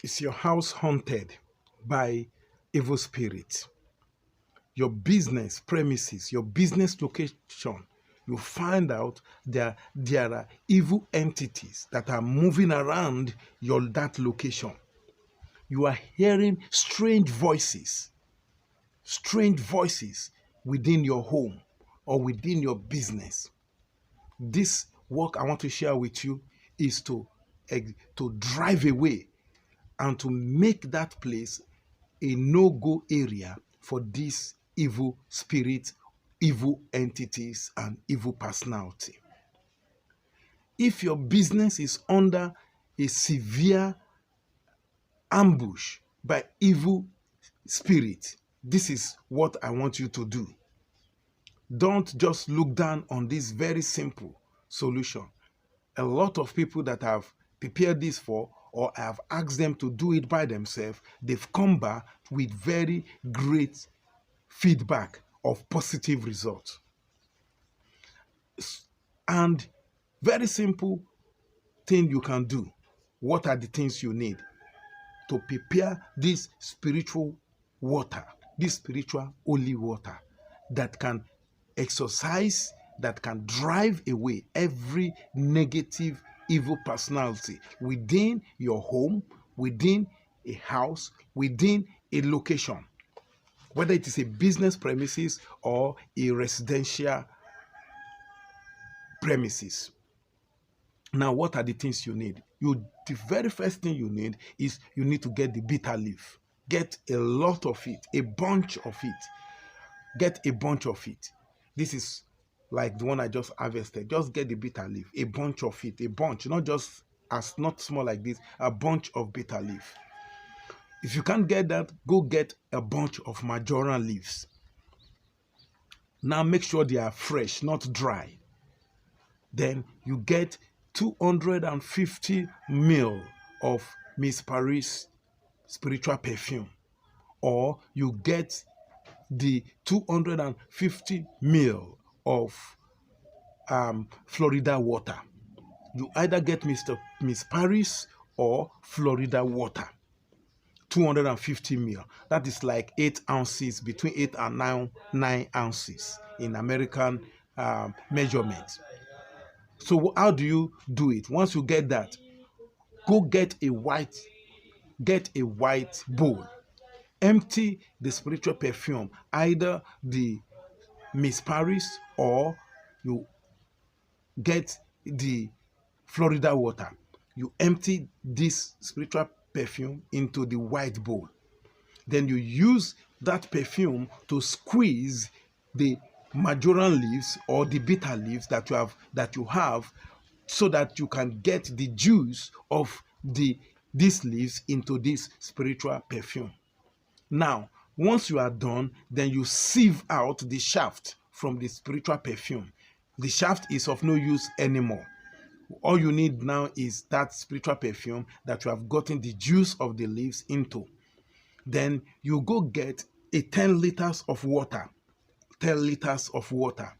Is your house haunted by evil spirits? Your business premises, your business location, you find out there are evil entities that are moving around that location. You are hearing strange voices within your home or within your business. This work I want to share with you is to drive away and to make that place a no-go area for these evil spirits, evil entities, and evil personality. If your business is under a severe ambush by evil spirit, this is what I want you to do. Don't just look down on this very simple solution. A lot of people that have prepared this for, or have asked them to do it by themselves, they've come back with very great feedback of positive results. And very simple thing you can do. What are the things you need to prepare this spiritual water, this spiritual holy water that can exorcise, that can drive away every negative evil personality within your home, within a house, within a location, whether it is a business premises or a residential premises. Now, what are the things you need? The very first thing you need is you need to get the bitter leaf. Get a lot of it, a bunch of it. Get a bunch of it. This is like the one I just harvested. Just get the bitter leaf, a bunch of it, a bunch, not small like this, a bunch of bitter leaf. If you can't get that, go get a bunch of Marjoram leaves. Now make sure they are fresh, not dry. Then you get 250 ml of Miss Paris spiritual perfume, or you get the 250 ml of Florida water. You either get Miss Paris or Florida water. 250 ml. That is like 8 ounces, between 8 and 9 ounces in American measurements. So how do you do it? Once you get that, go get a white bowl. Empty the spiritual perfume, either the Miss Paris or you get the Florida water. You empty this spiritual perfume into the white bowl. Then you use that perfume to squeeze the marjoram leaves or the bitter leaves that you have, so that you can get the juice of these leaves into this spiritual perfume. Now, once you are done, then you sieve out the shaft from the spiritual perfume. The shaft is of no use anymore. All you need now is that spiritual perfume that you have gotten the juice of the leaves into. Then you go get 10 liters of water. 10 liters of water.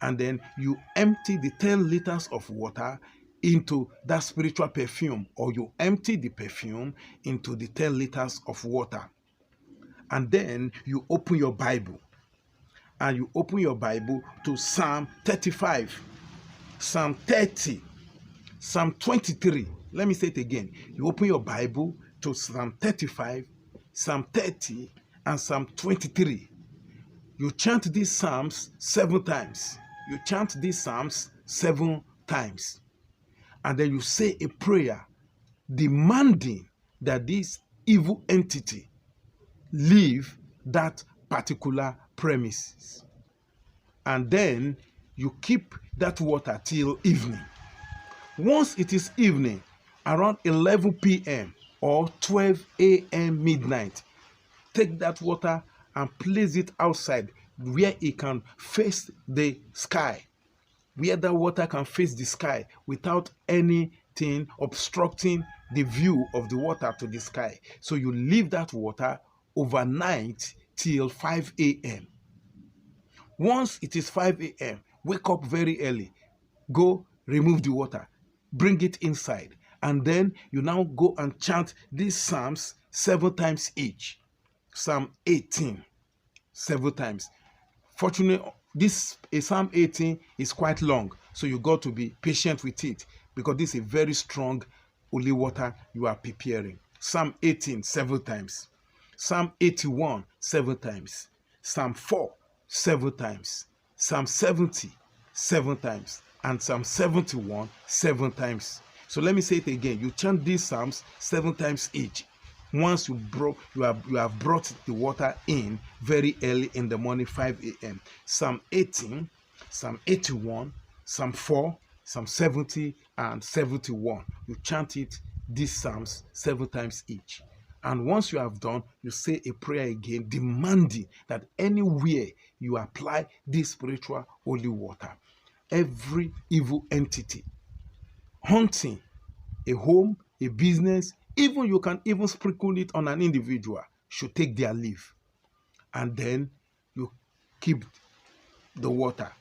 And then you empty the 10 liters of water into that spiritual perfume, or you empty the perfume into the 10 liters of water. And then you open your Bible. And you open your Bible to Psalm 35, Psalm 30, Psalm 23. Let me say it again. You open your Bible to Psalm 35, Psalm 30, and Psalm 23. You chant these Psalms 7 times. You chant these Psalms 7 times. And then you say a prayer demanding that this evil entity leave that particular premises. And then you keep that water till evening. Once it is evening, around 11 p.m. or 12 a.m. midnight, take that water and place it outside where it can face the sky, where that water can face the sky without anything obstructing the view of the water to the sky. So you leave that water overnight till 5 a.m. Once it is 5 a.m., wake up very early, go remove the water, bring it inside, And then you now go and chant these psalms 7 times each. Psalm 18 7 times. Fortunately, this Psalm 18 is quite long, so you got to be patient with it because this is a very strong holy water you are preparing. Psalm 18 7 times. Psalm 81 7 times. Psalm 4 7 times. Psalm 70 7 times. And Psalm 71 7 times. So let me say it again. You chant these psalms 7 times each. Once you have brought the water in very early in the morning, 5 a.m. Psalm 18, Psalm 81, Psalm 4, Psalm 70, and 71. You chant it, these psalms 7 times each. And once you have done, you say a prayer again, demanding that anywhere you apply this spiritual holy water, every evil entity haunting a home, a business, even you can even sprinkle it on an individual, should take their leave. And then you keep the water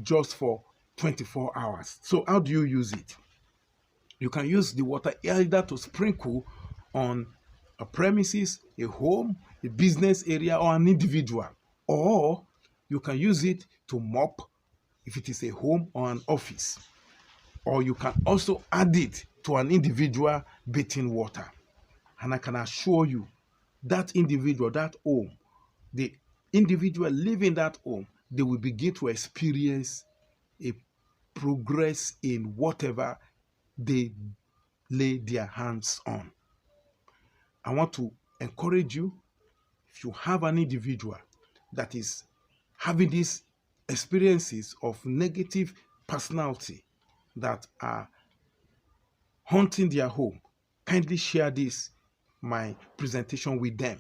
just for 24 hours. So how do you use it? You can use the water either to sprinkle on a premises, a home, a business area, or an individual. Or you can use it to mop if it is a home or an office. Or you can also add it to an individual bathing water. And I can assure you, that individual, that home, the individual living that home, they will begin to experience a progress in whatever they lay their hands on. I want to encourage you, if you have an individual that is having these experiences of negative personality that are haunting their home, kindly share my presentation with them,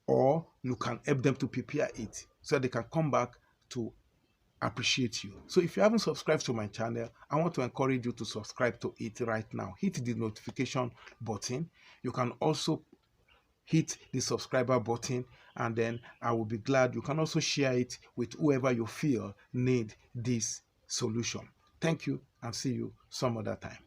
or you can help them to prepare it so they can come back to appreciate you. So if you haven't subscribed to my channel, I want to encourage you to subscribe to it right now. Hit the notification button. You can also hit the subscriber button, and then I will be glad. You can also share it with whoever you feel need this solution. Thank you, and see you some other time.